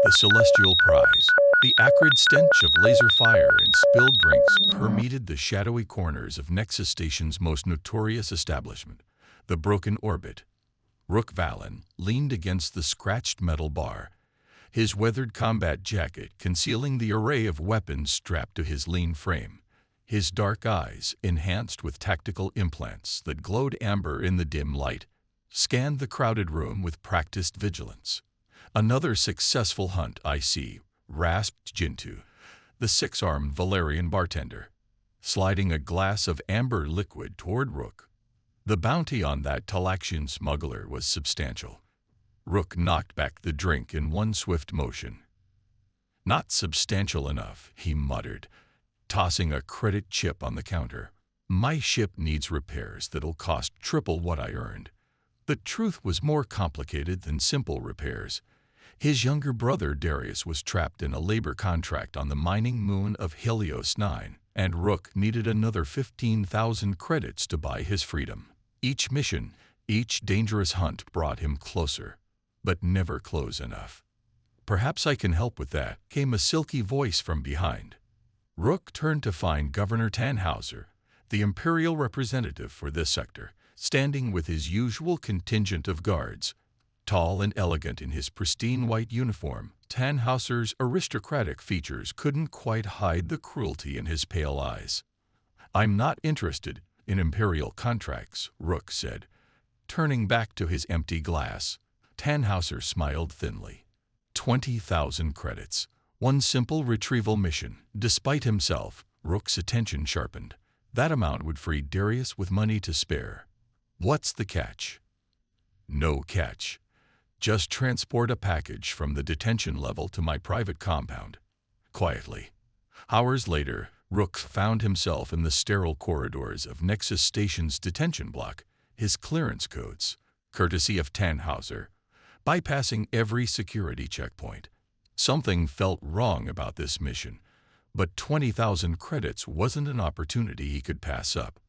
The celestial prize. The acrid stench of laser fire and spilled drinks permeated the shadowy corners of Nexus Station's most notorious establishment, the Broken Orbit. Rook Valen leaned against the scratched metal bar, his weathered combat jacket concealing the array of weapons strapped to his lean frame. His dark eyes, enhanced with tactical implants that glowed amber in the dim light, scanned the crowded room with practiced vigilance. "Another successful hunt, I see," rasped Jintu, the six-armed Valerian bartender, sliding a glass of amber liquid toward Rook. The bounty on that Talaxian smuggler was substantial. Rook knocked back the drink in one swift motion. "Not substantial enough," he muttered, tossing a credit chip on the counter. "My ship needs repairs that'll cost triple what I earned." The truth was more complicated than simple repairs. His younger brother Darius was trapped in a labor contract on the mining moon of Helios 9, and Rook needed another 15,000 credits to buy his freedom. Each mission, each dangerous hunt brought him closer, but never close enough. "Perhaps I can help with that," came a silky voice from behind. Rook turned to find Governor Tannhauser, the imperial representative for this sector, standing with his usual contingent of guards. Tall and elegant in his pristine white uniform, Tannhauser's aristocratic features couldn't quite hide the cruelty in his pale eyes. "I'm not interested in imperial contracts," Rook said, turning back to his empty glass. Tannhauser smiled thinly. 20,000 credits. One simple retrieval mission. Despite himself, Rook's attention sharpened. That amount would free Darius with money to spare. "What's the catch?" "No catch. Just transport a package from the detention level to my private compound." Quietly. Hours later, Rook found himself in the sterile corridors of Nexus Station's detention block, his clearance codes, courtesy of Tannhauser, bypassing every security checkpoint. Something felt wrong about this mission, but 20,000 credits wasn't an opportunity he could pass up.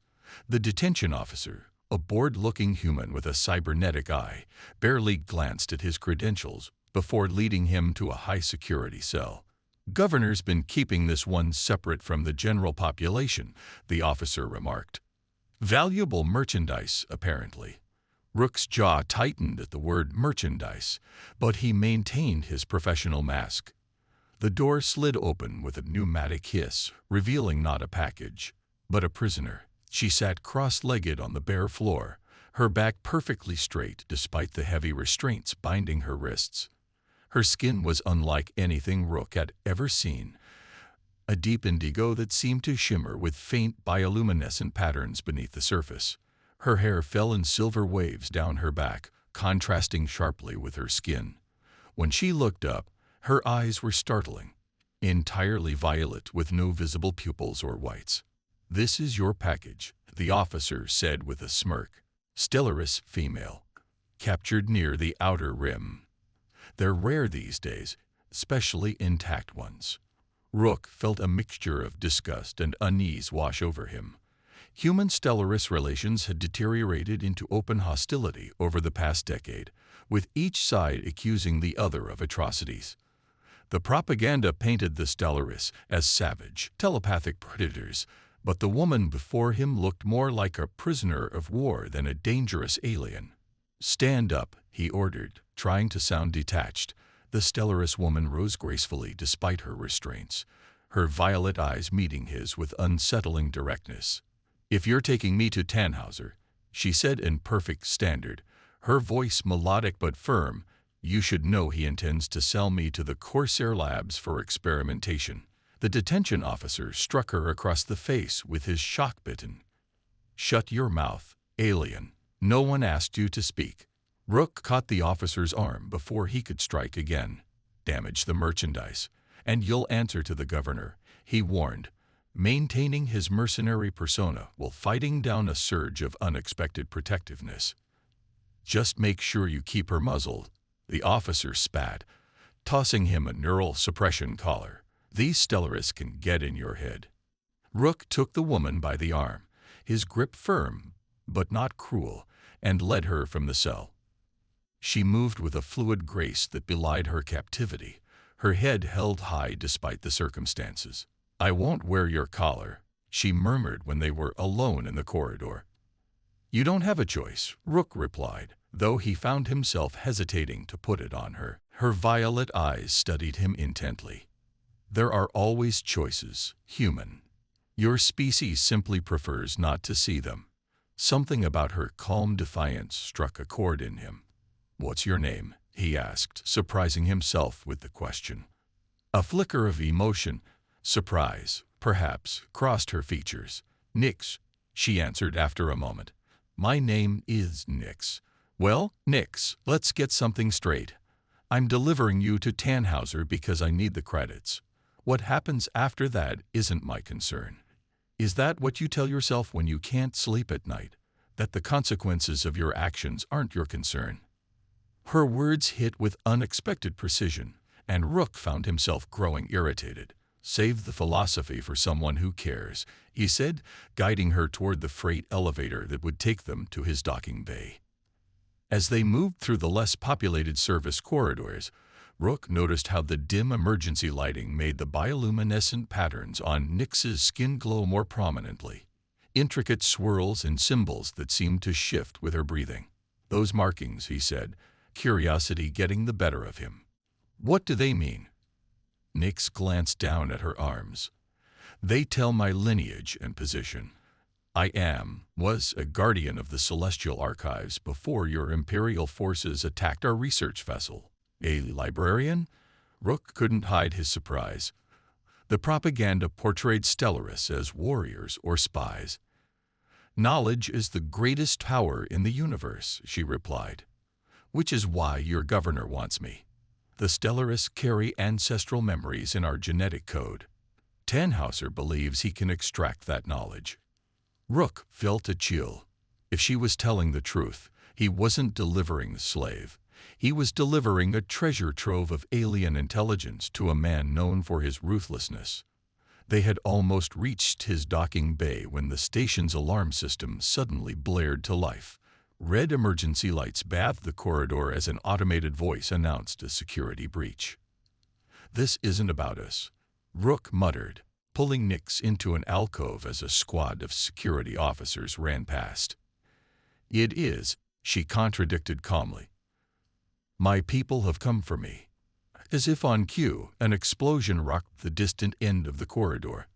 The detention officer, a bored-looking human with a cybernetic eye, barely glanced at his credentials before leading him to a high-security cell. "Governor's been keeping this one separate from the general population," the officer remarked. "Valuable merchandise, apparently." Rook's jaw tightened at the word merchandise, but he maintained his professional mask. The door slid open with a pneumatic hiss, revealing not a package, but a prisoner. She sat cross-legged on the bare floor, her back perfectly straight despite the heavy restraints binding her wrists. Her skin was unlike anything Rook had ever seen, a deep indigo that seemed to shimmer with faint bioluminescent patterns beneath the surface. Her hair fell in silver waves down her back, contrasting sharply with her skin. When she looked up, her eyes were startling, entirely violet with no visible pupils or whites. "This is your package," the officer said with a smirk. "Stellaris female, captured near the outer rim. They're rare these days, especially intact ones." Rook felt a mixture of disgust and unease wash over him. Human-Stellaris relations had deteriorated into open hostility over the past decade, with each side accusing the other of atrocities. The propaganda painted the Stellaris as savage, telepathic predators, but the woman before him looked more like a prisoner of war than a dangerous alien. "Stand up," he ordered, trying to sound detached. The Stellaris woman rose gracefully despite her restraints, her violet eyes meeting his with unsettling directness. "If you're taking me to Tannhauser," she said in perfect standard, her voice melodic but firm, "you should know he intends to sell me to the Corsair Labs for experimentation." The detention officer struck her across the face with his shock baton. "Shut your mouth, alien. No one asked you to speak." Rook caught the officer's arm before he could strike again. "Damage the merchandise, and you'll answer to the governor," he warned, maintaining his mercenary persona while fighting down a surge of unexpected protectiveness. "Just make sure you keep her muzzled," the officer spat, tossing him a neural suppression collar. "These Stellaris can get in your head." Rook took the woman by the arm, his grip firm but not cruel, and led her from the cell. She moved with a fluid grace that belied her captivity, her head held high despite the circumstances. "I won't wear your collar," she murmured when they were alone in the corridor. "You don't have a choice," Rook replied, though he found himself hesitating to put it on her. Her violet eyes studied him intently. "There are always choices, human. Your species simply prefers not to see them." Something about her calm defiance struck a chord in him. "What's your name?" he asked, surprising himself with the question. A flicker of emotion, surprise, perhaps, crossed her features. "Nix," she answered after a moment. "My name is Nix." "Well, Nix, let's get something straight. I'm delivering you to Tannhauser because I need the credits. What happens after that isn't my concern." "Is that what you tell yourself when you can't sleep at night? That the consequences of your actions aren't your concern?" Her words hit with unexpected precision, and Rook found himself growing irritated. "Save the philosophy for someone who cares," he said, guiding her toward the freight elevator that would take them to his docking bay. As they moved through the less populated service corridors, Rook noticed how the dim emergency lighting made the bioluminescent patterns on Nix's skin glow more prominently. Intricate swirls and symbols that seemed to shift with her breathing. "Those markings," he said, curiosity getting the better of him. "What do they mean?" Nix glanced down at her arms. "They tell my lineage and position. Was a guardian of the Celestial Archives before your Imperial forces attacked our research vessel." "A librarian?" Rook couldn't hide his surprise. The propaganda portrayed Stellaris as warriors or spies. "Knowledge is the greatest power in the universe," she replied. "Which is why your governor wants me. The Stellaris carry ancestral memories in our genetic code. Tannhauser believes he can extract that knowledge." Rook felt a chill. If she was telling the truth, he wasn't delivering the slave. He was delivering a treasure trove of alien intelligence to a man known for his ruthlessness. They had almost reached his docking bay when the station's alarm system suddenly blared to life. Red emergency lights bathed the corridor as an automated voice announced a security breach. "This isn't about us," Rook muttered, pulling Nix into an alcove as a squad of security officers ran past. "It is," she contradicted calmly. "My people have come for me." As if on cue, an explosion rocked the distant end of the corridor.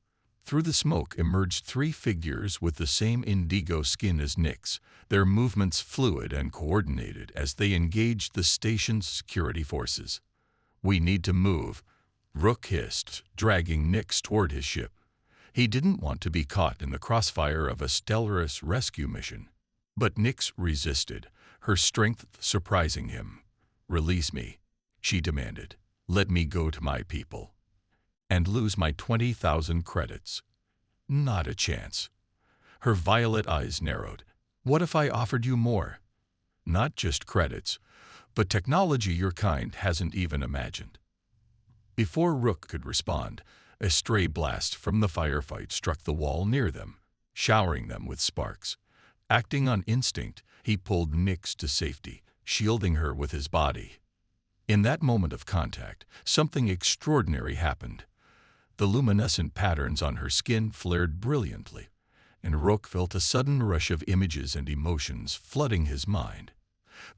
Through the smoke emerged three figures with the same indigo skin as Nix, their movements fluid and coordinated as they engaged the station's security forces. "We need to move," Rook hissed, dragging Nix toward his ship. He didn't want to be caught in the crossfire of a Stellaris rescue mission. But Nix resisted, her strength surprising him. "Release me," she demanded. "Let me go to my people." "And lose my 20,000 credits." "Not a chance." Her violet eyes narrowed. "What if I offered you more? Not just credits, but technology your kind hasn't even imagined." Before Rook could respond, a stray blast from the firefight struck the wall near them, showering them with sparks. Acting on instinct, he pulled Nix to safety, shielding her with his body. In that moment of contact, something extraordinary happened. The luminescent patterns on her skin flared brilliantly, and Rook felt a sudden rush of images and emotions flooding his mind.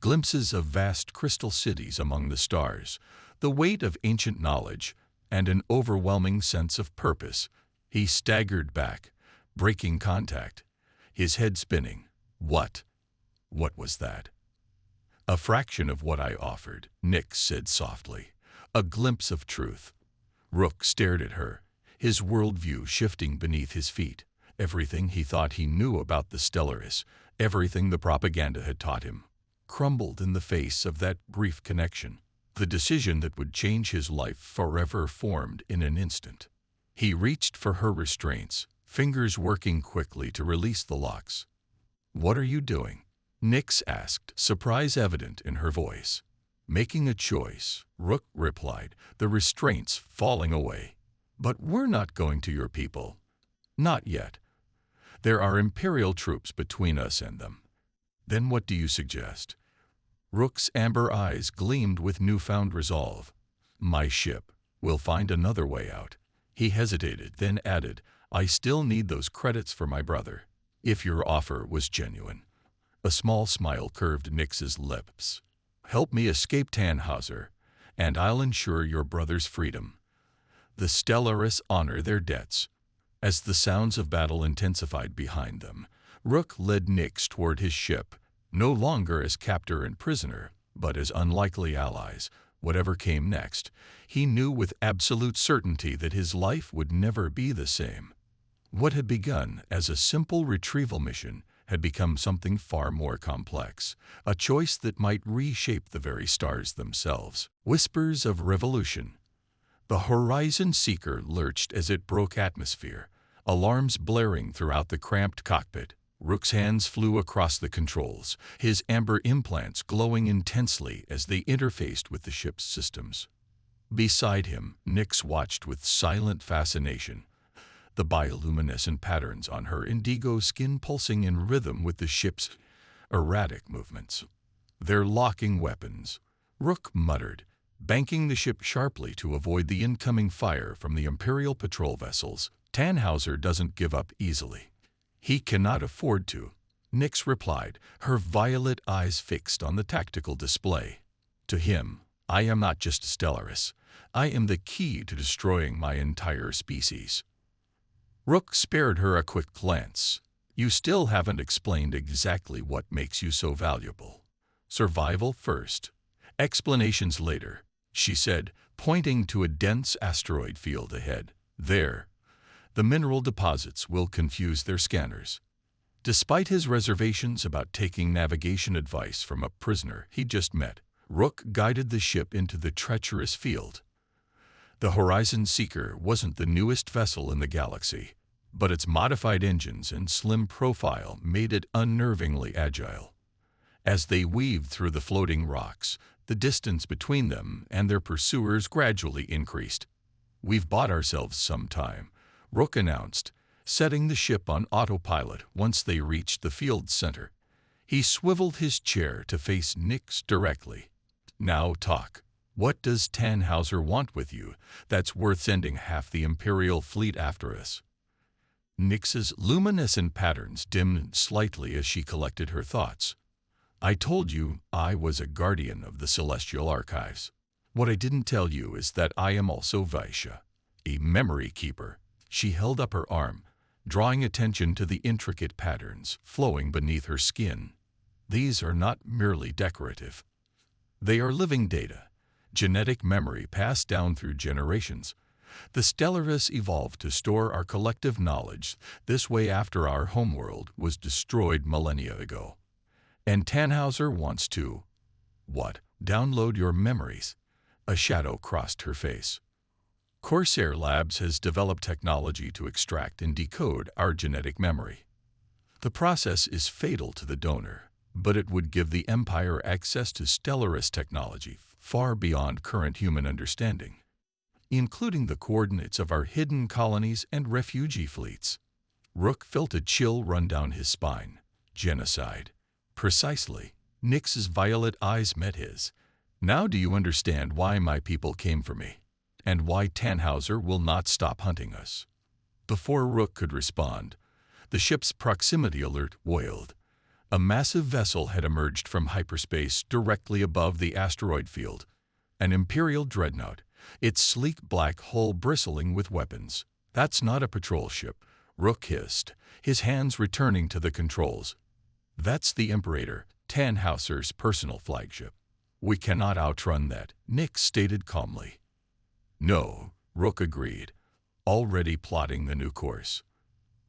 Glimpses of vast crystal cities among the stars, the weight of ancient knowledge, and an overwhelming sense of purpose. He staggered back, breaking contact, his head spinning. What was that?" "A fraction of what I offered," Nix said softly. "A glimpse of truth." Rook stared at her, his worldview shifting beneath his feet. Everything he thought he knew about the Stellaris, everything the propaganda had taught him, crumbled in the face of that brief connection. The decision that would change his life forever formed in an instant. He reached for her restraints, fingers working quickly to release the locks. "What are you doing?" Nix asked, surprise evident in her voice. "Making a choice," Rook replied, the restraints falling away. "But we're not going to your people." "Not yet. There are Imperial troops between us and them." "Then what do you suggest?" Rook's amber eyes gleamed with newfound resolve. "My ship," We'll find another way out." He hesitated, then added, "I still need those credits for my brother, if your offer was genuine." A small smile curved Nix's lips. "Help me escape Tannhauser, and I'll ensure your brother's freedom." The Stellaris honor their debts. As the sounds of battle intensified behind them, Rook led Nix toward his ship, no longer as captor and prisoner, but as unlikely allies. Whatever came next, he knew with absolute certainty that his life would never be the same. What had begun as a simple retrieval mission had become something far more complex, a choice that might reshape the very stars themselves. Whispers of revolution. The Horizon Seeker lurched as it broke atmosphere, alarms blaring throughout the cramped cockpit. Rook's hands flew across the controls, his amber implants glowing intensely as they interfaced with the ship's systems. Beside him, Nix watched with silent fascination, the bioluminescent patterns on her indigo skin pulsing in rhythm with the ship's erratic movements. "They're locking weapons," Rook muttered, banking the ship sharply to avoid the incoming fire from the Imperial patrol vessels. "Tannhauser doesn't give up easily. He cannot afford to," Nix replied, her violet eyes fixed on the tactical display. "To him, I am not just a Stellaris. I am the key to destroying my entire species." Rook spared her a quick glance. "You still haven't explained exactly what makes you so valuable. Survival first, explanations later," she said, pointing to a dense asteroid field ahead. "There. The mineral deposits will confuse their scanners." Despite his reservations about taking navigation advice from a prisoner he just met, Rook guided the ship into the treacherous field. The Horizon Seeker wasn't the newest vessel in the galaxy, but its modified engines and slim profile made it unnervingly agile. As they weaved through the floating rocks, the distance between them and their pursuers gradually increased. "We've bought ourselves some time," Rook announced, setting the ship on autopilot once they reached the field center. He swiveled his chair to face Nix directly. "Now talk. What does Tannhauser want with you that's worth sending half the Imperial fleet after us?" Nix's luminescent patterns dimmed slightly as she collected her thoughts. "I told you I was a guardian of the Celestial Archives. What I didn't tell you is that I am also Vaisha, a memory keeper." She held up her arm, drawing attention to the intricate patterns flowing beneath her skin. "These are not merely decorative. They are living data, genetic memory passed down through generations. The Stellaris evolved to store our collective knowledge this way after our homeworld was destroyed millennia ago. And Tannhauser wants to, what? Download your memories." A shadow crossed her face. "Corsair Labs has developed technology to extract and decode our genetic memory. The process is fatal to the donor, but it would give the Empire access to Stellaris technology far beyond current human understanding, including the coordinates of our hidden colonies and refugee fleets." Rook felt a chill run down his spine. "Genocide." "Precisely." Nix's violet eyes met his. "Now do you understand why my people came for me? And why Tannhauser will not stop hunting us?" Before Rook could respond, the ship's proximity alert wailed. A massive vessel had emerged from hyperspace directly above the asteroid field, an Imperial dreadnought, its sleek black hull bristling with weapons. "That's not a patrol ship," Rook hissed, his hands returning to the controls. "That's the Imperator, Tannhauser's personal flagship. We cannot outrun that," Nix stated calmly. "No," Rook agreed, already plotting the new course.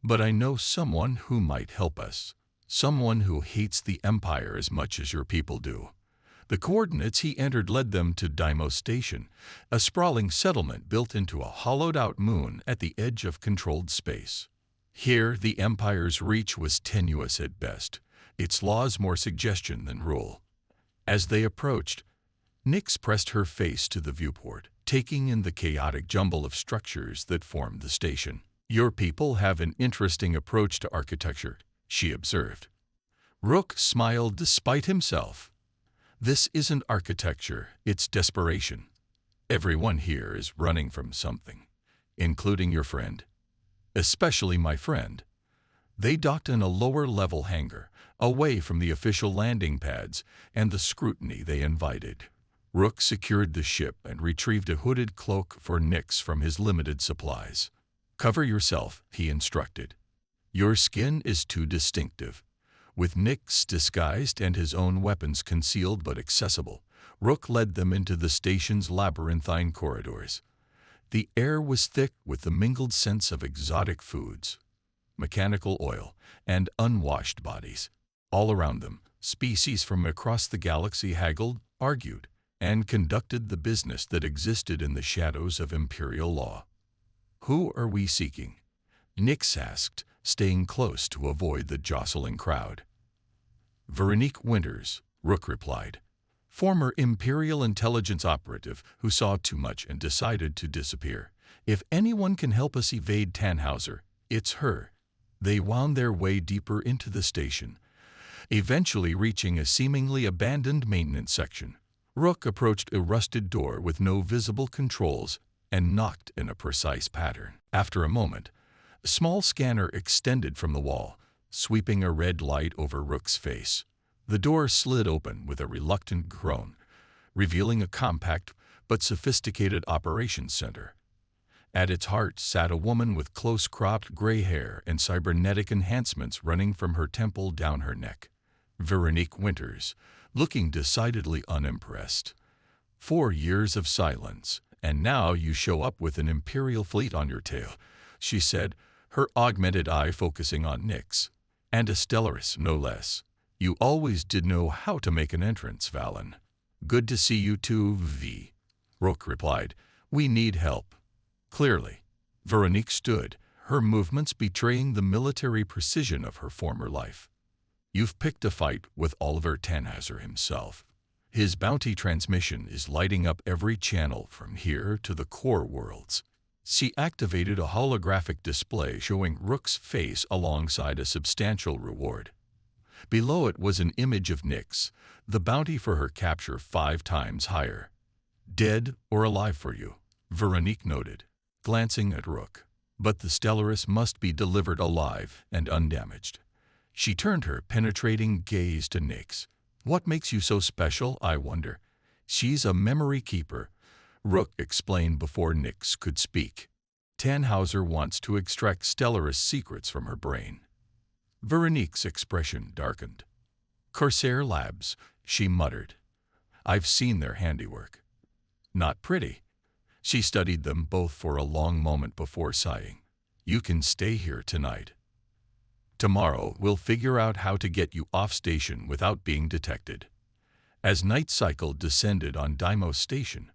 "But I know someone who might help us. Someone who hates the Empire as much as your people do." The coordinates he entered led them to Deimos Station, a sprawling settlement built into a hollowed-out moon at the edge of controlled space. Here, the Empire's reach was tenuous at best, its laws more suggestion than rule. As they approached, Nix pressed her face to the viewport, taking in the chaotic jumble of structures that formed the station. "Your people have an interesting approach to architecture," she observed. Rook smiled despite himself. "This isn't architecture, it's desperation." Everyone here is running from something, including your friend. Especially my friend. They docked in a lower-level hangar, away from the official landing pads and the scrutiny they invited. Rook secured the ship and retrieved a hooded cloak for Nix from his limited supplies. "Cover yourself," he instructed. "Your skin is too distinctive." With Nix disguised and his own weapons concealed but accessible, Rook led them into the station's labyrinthine corridors. The air was thick with the mingled scents of exotic foods, mechanical oil, and unwashed bodies. All around them, species from across the galaxy haggled, argued, and conducted the business that existed in the shadows of imperial law. "Who are we seeking?" Nix asked, staying close to avoid the jostling crowd. "Veronique Winters," Rook replied. "Former Imperial intelligence operative who saw too much and decided to disappear. If anyone can help us evade Tannhauser, it's her." They wound their way deeper into the station, eventually reaching a seemingly abandoned maintenance section. Rook approached a rusted door with no visible controls and knocked in a precise pattern. After a moment, a small scanner extended from the wall, sweeping a red light over Rook's face. The door slid open with a reluctant groan, revealing a compact but sophisticated operations center. At its heart sat a woman with close-cropped gray hair and cybernetic enhancements running from her temple down her neck. Veronique Winters, looking decidedly unimpressed. 4 years of silence, and now you show up with an Imperial fleet on your tail, she said, her augmented eye focusing on Nix. "And a Stellaris, no less. You always did know how to make an entrance, Valen." "Good to see you too, V," Rook replied. "We need help." Clearly, Veronique stood, her movements betraying the military precision of her former life. "You've picked a fight with Oliver Tannhauser himself. His bounty transmission is lighting up every channel from here to the core worlds." She activated a holographic display showing Rook's face alongside a substantial reward. Below it was an image of Nix, the bounty for her capture 5 times higher. "Dead or alive for you," Veronique noted, glancing at Rook. "But the Stellaris must be delivered alive and undamaged." She turned her penetrating gaze to Nix. "What makes you so special, I wonder?" "She's a memory keeper," Rook explained before Nix could speak. "Tannhauser wants to extract Stellaris secrets from her brain." Veronique's expression darkened. "Corsair Labs," she muttered. "I've seen their handiwork. Not pretty." She studied them both for a long moment before sighing. "You can stay here tonight. Tomorrow we'll figure out how to get you off station without being detected." As night cycle descended on Deimos Station,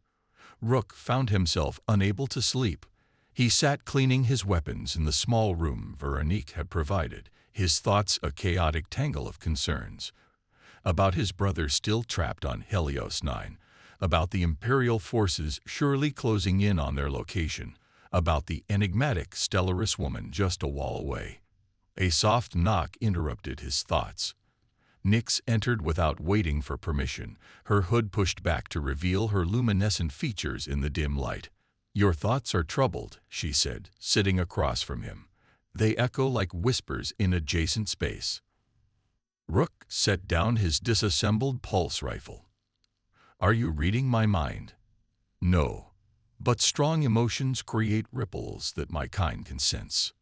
Rook found himself unable to sleep. He sat cleaning his weapons in the small room Veronique had provided, his thoughts a chaotic tangle of concerns. About his brother still trapped on Helios 9, about the Imperial forces surely closing in on their location, about the enigmatic Stellaris woman just a wall away. A soft knock interrupted his thoughts. Nix entered without waiting for permission, her hood pushed back to reveal her luminescent features in the dim light. "Your thoughts are troubled," she said, sitting across from him. "They echo like whispers in adjacent space." Rook set down his disassembled pulse rifle. "Are you reading my mind?" "No, but strong emotions create ripples that my kind can sense."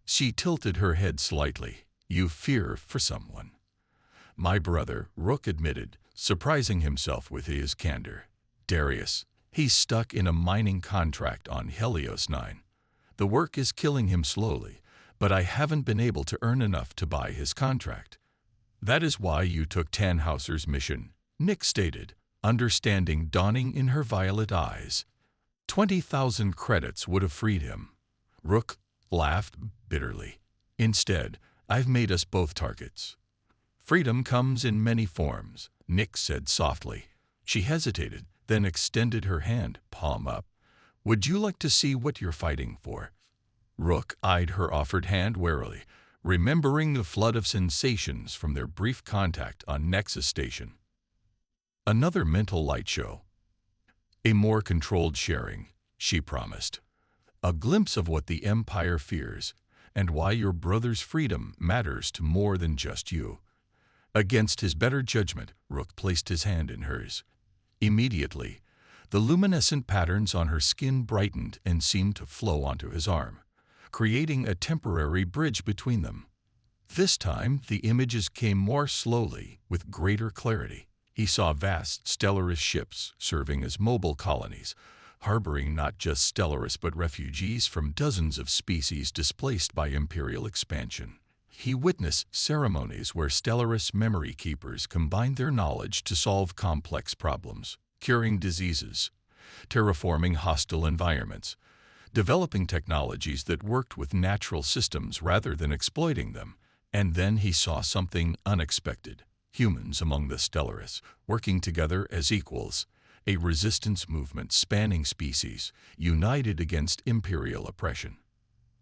She tilted her head slightly. "You fear for someone." "My brother," Rook admitted, surprising himself with his candor. "Darius. He's stuck in a mining contract on Helios 9. The work is killing him slowly, but I haven't been able to earn enough to buy his contract." "That is why you took Tannhauser's mission," Nick stated, understanding dawning in her violet eyes. 20,000 credits would have freed him. Rook laughed bitterly. "Instead, I've made us both targets." "Freedom comes in many forms," Nick said softly. She hesitated, then extended her hand, palm up. "Would you like to see what you're fighting for?" Rook eyed her offered hand warily, remembering the flood of sensations from their brief contact on Nexus Station. Another mental light show. A more controlled sharing, she promised. A glimpse of what the Empire fears, and why your brother's freedom matters to more than just you. Against his better judgment, Rook placed his hand in hers. Immediately, the luminescent patterns on her skin brightened and seemed to flow onto his arm, creating a temporary bridge between them. This time, the images came more slowly, with greater clarity. He saw vast Stellaris ships serving as mobile colonies, harboring not just Stellaris but refugees from dozens of species displaced by Imperial expansion. He witnessed ceremonies where Stellaris memory keepers combined their knowledge to solve complex problems, curing diseases, terraforming hostile environments, developing technologies that worked with natural systems rather than exploiting them. And then he saw something unexpected. Humans among the Stellaris, working together as equals, a resistance movement spanning species, united against Imperial oppression.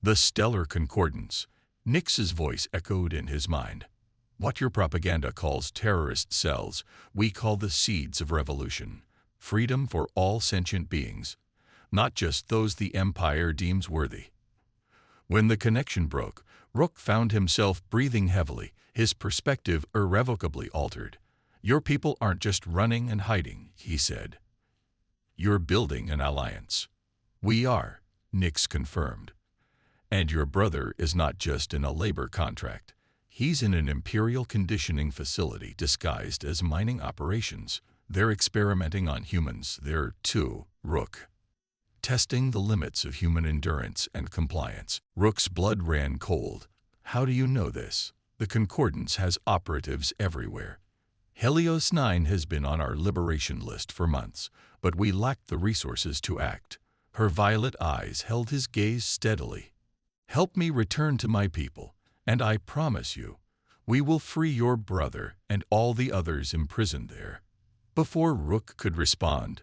The Stellar Concordance. Nix's voice echoed in his mind. What your propaganda calls terrorist cells, we call the seeds of revolution. Freedom for all sentient beings, not just those the Empire deems worthy. When the connection broke, Rook found himself breathing heavily, his perspective irrevocably altered. Your people aren't just running and hiding, he said. You're building an alliance. We are, Nix confirmed. And your brother is not just in a labor contract. He's in an Imperial conditioning facility disguised as mining operations. They're experimenting on humans there too, Rook. Testing the limits of human endurance and compliance. Rook's blood ran cold. How do you know this? The Concordance has operatives everywhere. Helios 9 has been on our liberation list for months, but we lacked the resources to act. Her violet eyes held his gaze steadily. Help me return to my people, and I promise you, we will free your brother and all the others imprisoned there. Before Rook could respond,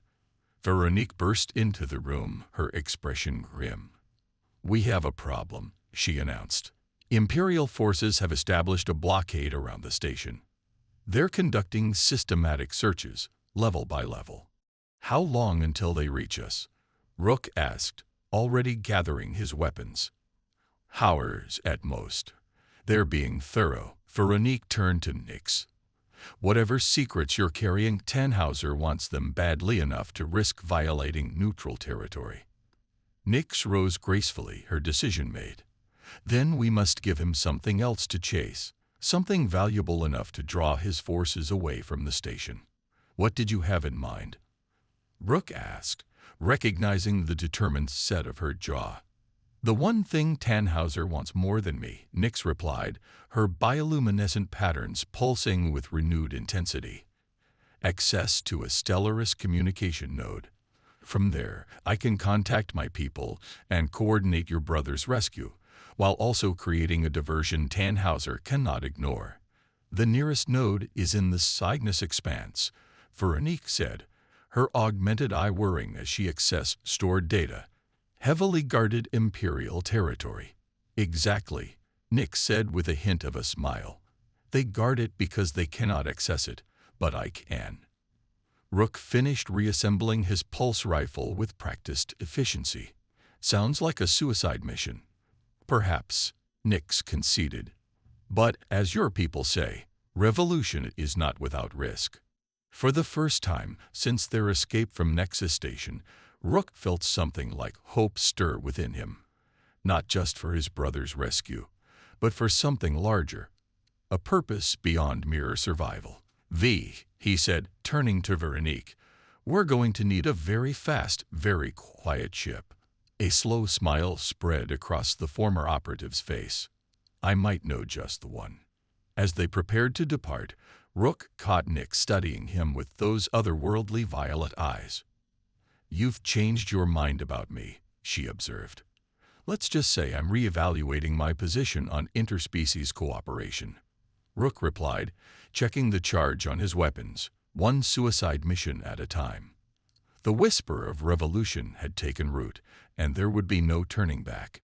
Veronique burst into the room, her expression grim. We have a problem, she announced. Imperial forces have established a blockade around the station. They're conducting systematic searches, level by level. How long until they reach us? Rook asked, already gathering his weapons. Hours at most. They're being thorough. Veronique turned to Nix. Whatever secrets you're carrying, Tannhauser wants them badly enough to risk violating neutral territory. Nix rose gracefully, her decision made. Then we must give him something else to chase, something valuable enough to draw his forces away from the station. What did you have in mind? Rook asked, recognizing the determined set of her jaw. The one thing Tannhauser wants more than me, Nix replied, her bioluminescent patterns pulsing with renewed intensity. Access to a Stellaris communication node. From there, I can contact my people and coordinate your brother's rescue, while also creating a diversion Tannhauser cannot ignore. The nearest node is in the Cygnus expanse, Veronique said, her augmented eye whirring as she accessed stored data. Heavily guarded Imperial territory. Exactly, Nix said with a hint of a smile. They guard it because they cannot access it, but I can. Rook finished reassembling his pulse rifle with practiced efficiency. Sounds like a suicide mission. Perhaps, Nix conceded. But, as your people say, revolution is not without risk. For the first time since their escape from Nexus Station, Rook felt something like hope stir within him. Not just for his brother's rescue, but for something larger. A purpose beyond mere survival. He said, turning to Veronique, we're going to need a very fast, very quiet ship. A slow smile spread across the former operative's face. I might know just the one. As they prepared to depart, Rook caught Nix studying him with those otherworldly violet eyes. You've changed your mind about me, she observed. Let's just say I'm reevaluating my position on interspecies cooperation. Rook replied, checking the charge on his weapons, one suicide mission at a time. The whisper of revolution had taken root, and there would be no turning back.